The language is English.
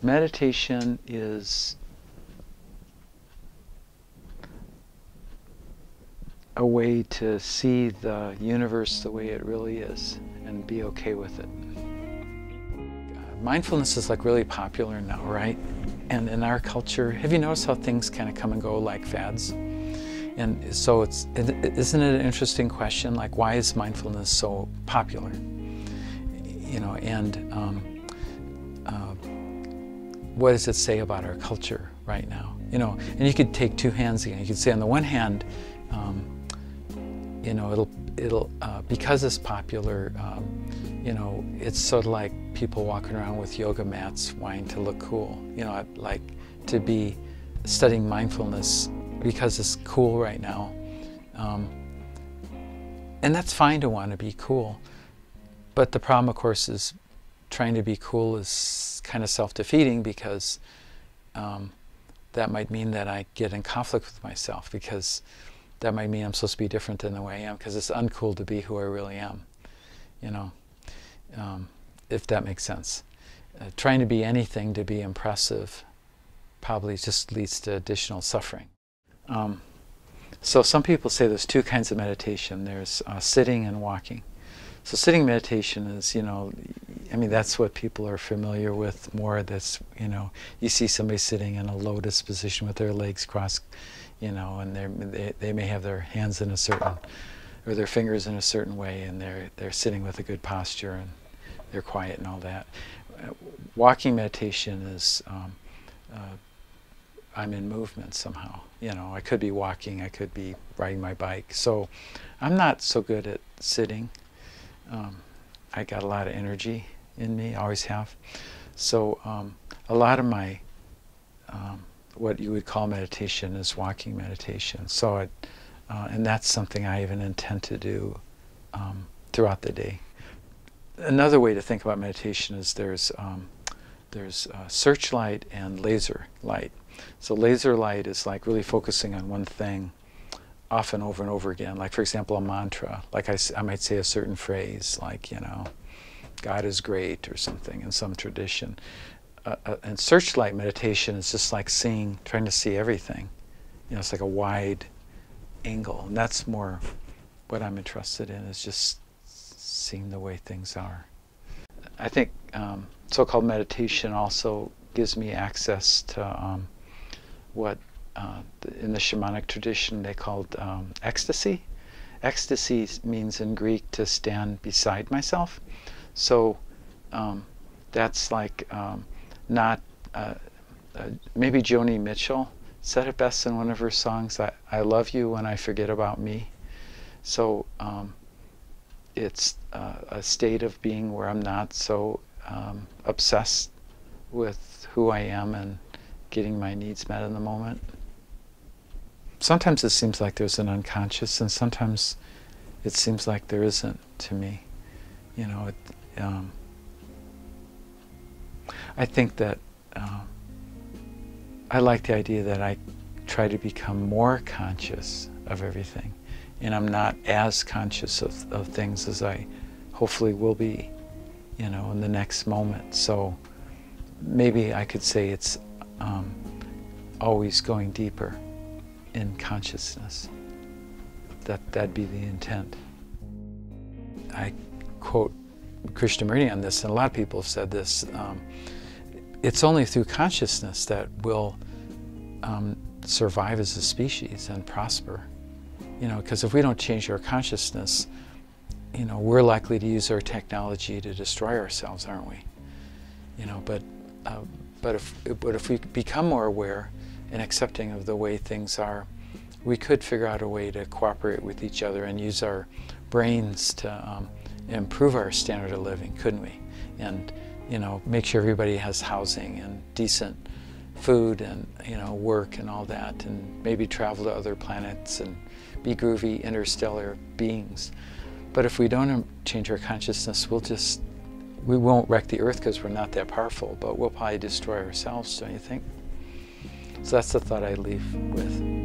Meditation is a way to see the universe the way it really is and be okay with it. Mindfulness is like really popular now, right? And in our culture, have you noticed how things kind of come and go like fads? And so isn't it an interesting question, like why is mindfulness so popular? You know, and what does it say about our culture right now? You know, and you could take two hands again. You could say on the one hand, you know, it'll because it's popular, you know, it's sort of like people walking around with yoga mats wanting to look cool. You know, like to be studying mindfulness because it's cool right now. And that's fine to want to be cool. But the problem, of course, is trying to be cool is kind of self-defeating because that might mean that I get in conflict with myself, because that might mean I'm supposed to be different than the way I am, because it's uncool to be who I really am, you know, if that makes sense. Trying to be anything to be impressive probably just leads to additional suffering. So some people say there's two kinds of meditation. There's sitting and walking. So sitting meditation is, you know, I mean, that's what people are familiar with more. That's, you know, you see somebody sitting in a lotus position with their legs crossed, you know, and they may have their hands in a certain, or their fingers in a certain way, and they're sitting with a good posture and they're quiet and all that. Walking meditation is, I'm in movement somehow. You know, I could be walking, I could be riding my bike. So I'm not so good at sitting. I got a lot of energy in me, always have. So a lot of my, what you would call meditation is walking meditation. So and that's something I even intend to do throughout the day. Another way to think about meditation is there's searchlight and laser light. So laser light is like really focusing on one thing often over and over again. Like, for example, a mantra. Like I might say a certain phrase, like, you know, God is great or something in some tradition. And searchlight meditation is just like trying to see everything. You know, it's like a wide angle. And that's more what I'm interested in, is just seeing the way things are. I think so-called meditation also gives me access to what in the shamanic tradition they called ecstasy. Ecstasy means in Greek to stand beside myself. So that's like not, maybe Joni Mitchell said it best in one of her songs, I love you when I forget about me. So it's a state of being where I'm not so obsessed with who I am and getting my needs met in the moment. Sometimes it seems like there's an unconscious, and sometimes it seems like there isn't to me. You know, I think that I like the idea that I try to become more conscious of everything, and I'm not as conscious of things as I hopefully will be, you know, in the next moment. So maybe I could say it's always going deeper in consciousness. That'd be the intent. I quote Krishnamurti on this, and a lot of people have said this. It's only through consciousness that we'll survive as a species and prosper. You know, because if we don't change our consciousness, you know, we're likely to use our technology to destroy ourselves, aren't we? You know, but if we become more aware and accepting of the way things are, we could figure out a way to cooperate with each other and use our brains to improve our standard of living, couldn't we? And, you know, make sure everybody has housing and decent food and, you know, work and all that, and maybe travel to other planets and be groovy interstellar beings. But if we don't change our consciousness, we won't wreck the earth because we're not that powerful, but we'll probably destroy ourselves, don't you think? So that's the thought I leave with.